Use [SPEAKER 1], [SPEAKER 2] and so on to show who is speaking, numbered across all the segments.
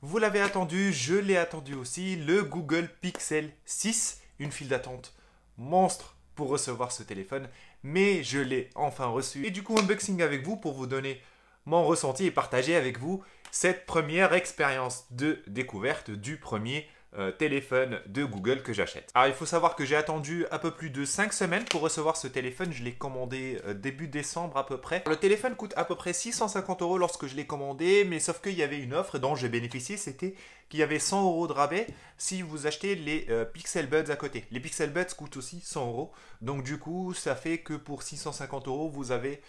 [SPEAKER 1] Vous l'avez attendu, je l'ai attendu aussi, le Google Pixel 6, une file d'attente monstre pour recevoir ce téléphone, mais je l'ai enfin reçu. Et du coup, unboxing avec vous pour vous donner mon ressenti et partager avec vous cette première expérience de découverte du premier téléphone de Google que j'achète. Alors il faut savoir que j'ai attendu un peu plus de 5 semaines pour recevoir ce téléphone, je l'ai commandé début décembre à peu près. Le téléphone coûte à peu près 650 euros lorsque je l'ai commandé, mais sauf qu'il y avait une offre dont j'ai bénéficié, c'était qu'il y avait 100 euros de rabais si vous achetez les Pixel Buds à côté. Les Pixel Buds coûtent aussi 100 euros, donc du coup ça fait que pour 650 euros vous avez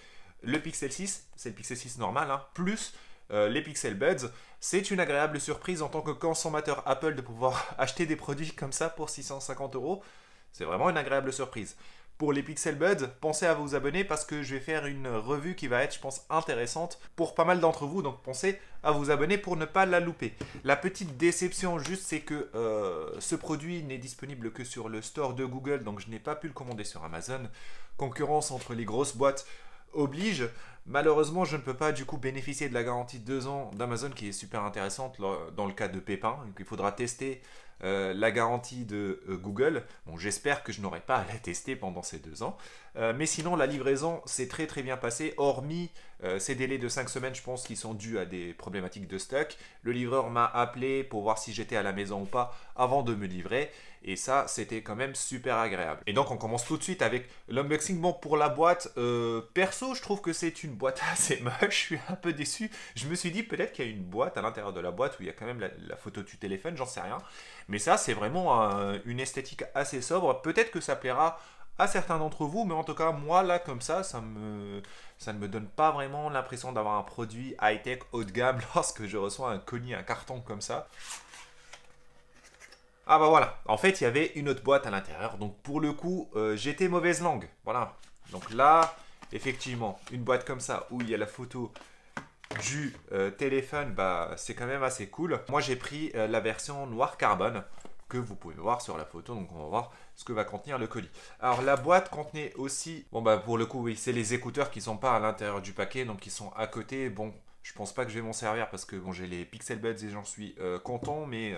[SPEAKER 1] le Pixel 6, c'est le Pixel 6 normal, hein, plus les Pixel Buds. C'est une agréable surprise en tant que consommateur Apple de pouvoir acheter des produits comme ça pour 650 euros. C'est vraiment une agréable surprise. Pour les Pixel Buds, pensez à vous abonner parce que je vais faire une revue qui va être, je pense, intéressante pour pas mal d'entre vous. Donc pensez à vous abonner pour ne pas la louper. La petite déception juste, c'est que ce produit n'est disponible que sur le store de Google. Donc je n'ai pas pu le commander sur Amazon. Concurrence entre les grosses boîtes oblige. Malheureusement, je ne peux pas du coup bénéficier de la garantie de 2 ans d'Amazon qui est super intéressante dans le cas de pépin. Donc, il faudra tester la garantie de Google. Bon, j'espère que je n'aurai pas à la tester pendant ces 2 ans. Mais sinon, la livraison s'est très très bien passée, hormis ces délais de 5 semaines, je pense, qui sont dus à des problématiques de stock. Le livreur m'a appelé pour voir si j'étais à la maison ou pas avant de me livrer. Et ça, c'était quand même super agréable. Et donc, on commence tout de suite avec l'unboxing. Bon, pour la boîte, perso, je trouve que c'est une boîte assez moche. Je suis un peu déçu. Je me suis dit peut-être qu'il y a une boîte à l'intérieur de la boîte où il y a quand même la photo du téléphone, j'en sais rien. Mais ça, c'est vraiment une esthétique assez sobre. Peut-être que ça plaira à certains d'entre vous, mais en tout cas, moi, là, comme ça ne me donne pas vraiment l'impression d'avoir un produit high-tech haut de gamme lorsque je reçois un colis, un carton comme ça. Ah bah voilà, en fait il y avait une autre boîte à l'intérieur, donc pour le coup j'étais mauvaise langue, voilà. Donc là, effectivement, une boîte comme ça où il y a la photo du téléphone, bah c'est quand même assez cool. Moi j'ai pris la version noir carbone que vous pouvez voir sur la photo, donc on va voir ce que va contenir le colis. Alors la boîte contenait aussi, bon bah pour le coup oui, c'est les écouteurs qui sont pas à l'intérieur du paquet, donc qui sont à côté. Bon, je pense pas que je vais m'en servir parce que bon j'ai les Pixel Buds et j'en suis content, mais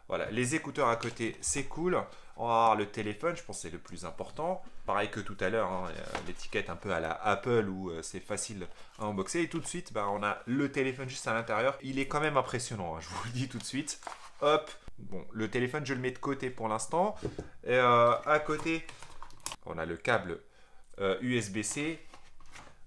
[SPEAKER 1] voilà, les écouteurs à côté, c'est cool. On va avoir le téléphone, je pense que c'est le plus important. Pareil que tout à l'heure, hein, l'étiquette un peu à la Apple où c'est facile à unboxer. Et tout de suite, bah, on a le téléphone juste à l'intérieur. Il est quand même impressionnant, hein, je vous le dis tout de suite. Hop, bon, le téléphone, je le mets de côté pour l'instant. Et à côté, on a le câble USB-C,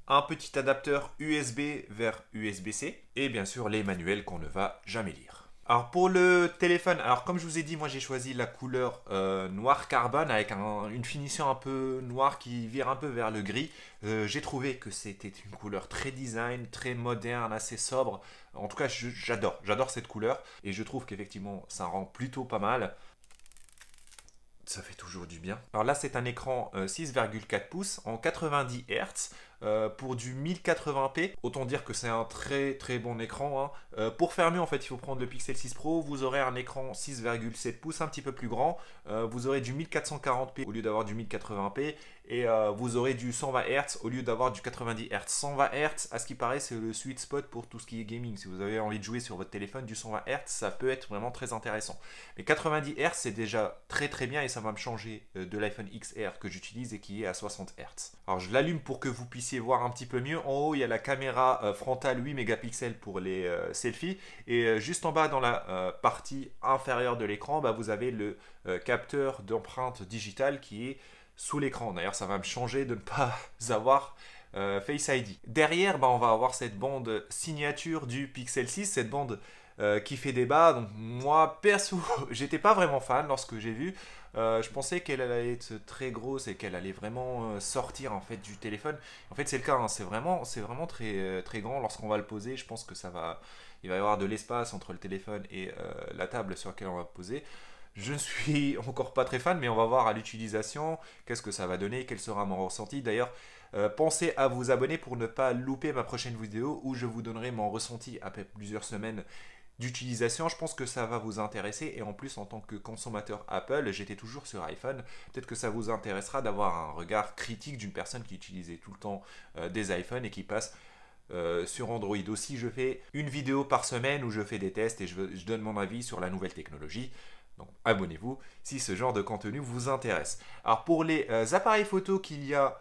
[SPEAKER 1] un petit adapteur USB vers USB-C et bien sûr les manuels qu'on ne va jamais lire. Alors pour le téléphone, alors comme je vous ai dit, moi j'ai choisi la couleur noir carbone avec une finition un peu noire qui vire un peu vers le gris. J'ai trouvé que c'était une couleur très design, très moderne, assez sobre. En tout cas, j'adore cette couleur et je trouve qu'effectivement ça rend plutôt pas mal. Ça fait toujours du bien. Alors là, c'est un écran 6,4 pouces en 90 Hz pour du 1080p. Autant dire que c'est un très très bon écran, hein. Pour faire mieux, en fait, il faut prendre le Pixel 6 Pro. Vous aurez un écran 6,7 pouces, un petit peu plus grand. Vous aurez du 1440p au lieu d'avoir du 1080p. Et vous aurez du 120 Hz au lieu d'avoir du 90 Hz. 120 Hz, à ce qui paraît, c'est le sweet spot pour tout ce qui est gaming. Si vous avez envie de jouer sur votre téléphone, du 120 Hz, ça peut être vraiment très intéressant. Mais 90 Hz, c'est déjà très très bien et ça va me changer de l'iPhone XR que j'utilise et qui est à 60 Hz. Alors je l'allume pour que vous puissiez voir un petit peu mieux. En haut, il y a la caméra frontale 8 mégapixels pour les selfies. Et juste en bas, dans la partie inférieure de l'écran, bah, vous avez le capteur d'empreinte digitale qui est sous l'écran. D'ailleurs, ça va me changer de ne pas avoir Face ID. Derrière, bah, on va avoir cette bande signature du Pixel 6, cette bande qui fait débat. Donc moi, perso, j'étais pas vraiment fan lorsque j'ai vu. Je pensais qu'elle allait être très grosse et qu'elle allait vraiment sortir en fait du téléphone. En fait, c'est le cas, hein. C'est vraiment très, très grand. Lorsqu'on va le poser, je pense que il va y avoir de l'espace entre le téléphone et la table sur laquelle on va poser. Je ne suis encore pas très fan, mais on va voir à l'utilisation qu'est-ce que ça va donner, quel sera mon ressenti. D'ailleurs, pensez à vous abonner pour ne pas louper ma prochaine vidéo où je vous donnerai mon ressenti après plusieurs semaines d'utilisation. Je pense que ça va vous intéresser et en plus en tant que consommateur Apple, j'étais toujours sur iPhone, peut-être que ça vous intéressera d'avoir un regard critique d'une personne qui utilisait tout le temps des iPhones et qui passe sur Android aussi. Je fais une vidéo par semaine où je fais des tests et je donne mon avis sur la nouvelle technologie. Donc abonnez-vous si ce genre de contenu vous intéresse. Alors pour les appareils photo qu'il y a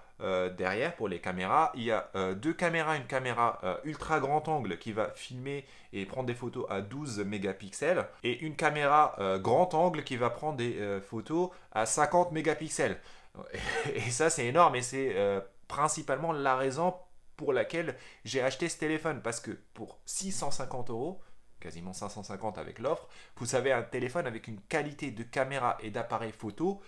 [SPEAKER 1] derrière, pour les caméras, il y a deux caméras, une caméra ultra grand angle qui va filmer et prendre des photos à 12 mégapixels et une caméra grand angle qui va prendre des photos à 50 mégapixels. Et ça c'est énorme et c'est principalement la raison pour laquelle j'ai acheté ce téléphone, parce que pour 650 euros, quasiment 550 avec l'offre, vous avez un téléphone avec une qualité de caméra et d'appareil photo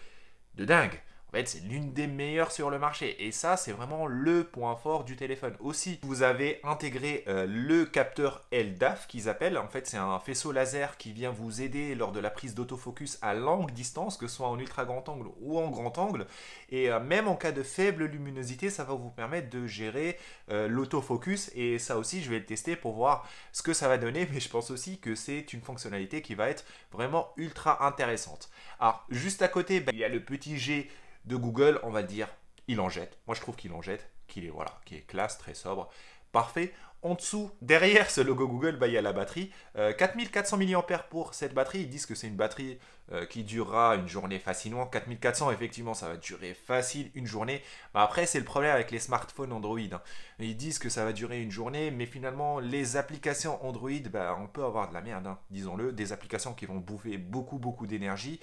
[SPEAKER 1] de dingue. En fait, c'est l'une des meilleures sur le marché. Et ça, c'est vraiment le point fort du téléphone. Aussi, vous avez intégré le capteur LDAF qu'ils appellent. En fait, c'est un faisceau laser qui vient vous aider lors de la prise d'autofocus à longue distance, que ce soit en ultra grand angle ou en grand angle. Et même en cas de faible luminosité, ça va vous permettre de gérer l'autofocus. Et ça aussi, je vais le tester pour voir ce que ça va donner. Mais je pense aussi que c'est une fonctionnalité qui va être vraiment ultra intéressante. Alors, juste à côté, il y a le petit G de Google, on va le dire, il en jette. Moi, je trouve qu'il en jette, qu'il est classe, très sobre, parfait. En dessous, derrière ce logo Google, il y a la batterie. 4400 mAh pour cette batterie. Ils disent que c'est une batterie qui durera une journée facilement. 4400, effectivement, ça va durer facile une journée. Après, c'est le problème avec les smartphones Android. Ils disent que ça va durer une journée, mais finalement, les applications Android, on peut avoir de la merde, disons-le. Des applications qui vont bouffer beaucoup d'énergie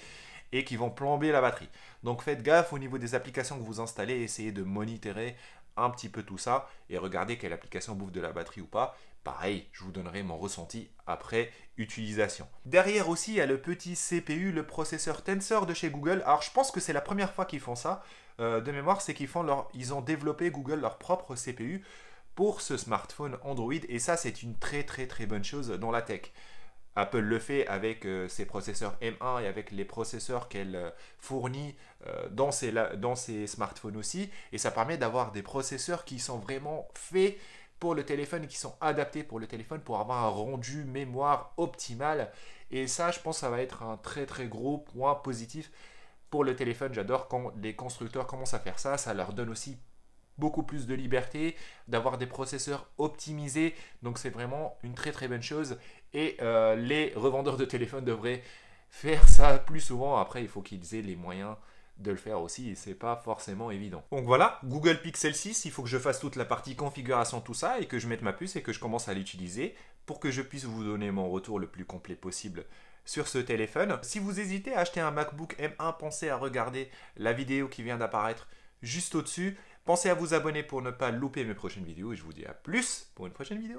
[SPEAKER 1] et qui vont plomber la batterie. Donc faites gaffe au niveau des applications que vous installez, essayez de monitorer un petit peu tout ça et regardez quelle application bouffe de la batterie ou pas. Pareil, je vous donnerai mon ressenti après utilisation. Derrière aussi, il y a le petit CPU, le processeur Tensor de chez Google. Alors je pense que c'est la première fois qu'ils font ça. De mémoire, c'est ils ont développé Google leur propre CPU pour ce smartphone Android. Et ça, c'est une très bonne chose dans la tech. Apple le fait avec ses processeurs M1 et avec les processeurs qu'elle fournit dans ses smartphones aussi. Et ça permet d'avoir des processeurs qui sont vraiment faits pour le téléphone, qui sont adaptés pour le téléphone pour avoir un rendu mémoire optimal. Et ça, je pense que ça va être un très gros point positif pour le téléphone. J'adore quand les constructeurs commencent à faire ça. Ça leur donne aussi beaucoup plus de liberté, d'avoir des processeurs optimisés. Donc c'est vraiment une très bonne chose. Et les revendeurs de téléphones devraient faire ça plus souvent. Après, il faut qu'ils aient les moyens de le faire aussi et c'est pas forcément évident. Donc voilà, Google Pixel 6, il faut que je fasse toute la partie configuration, tout ça, et que je mette ma puce et que je commence à l'utiliser pour que je puisse vous donner mon retour le plus complet possible sur ce téléphone. Si vous hésitez à acheter un MacBook M1, pensez à regarder la vidéo qui vient d'apparaître juste au-dessus. Pensez à vous abonner pour ne pas louper mes prochaines vidéos et je vous dis à plus pour une prochaine vidéo.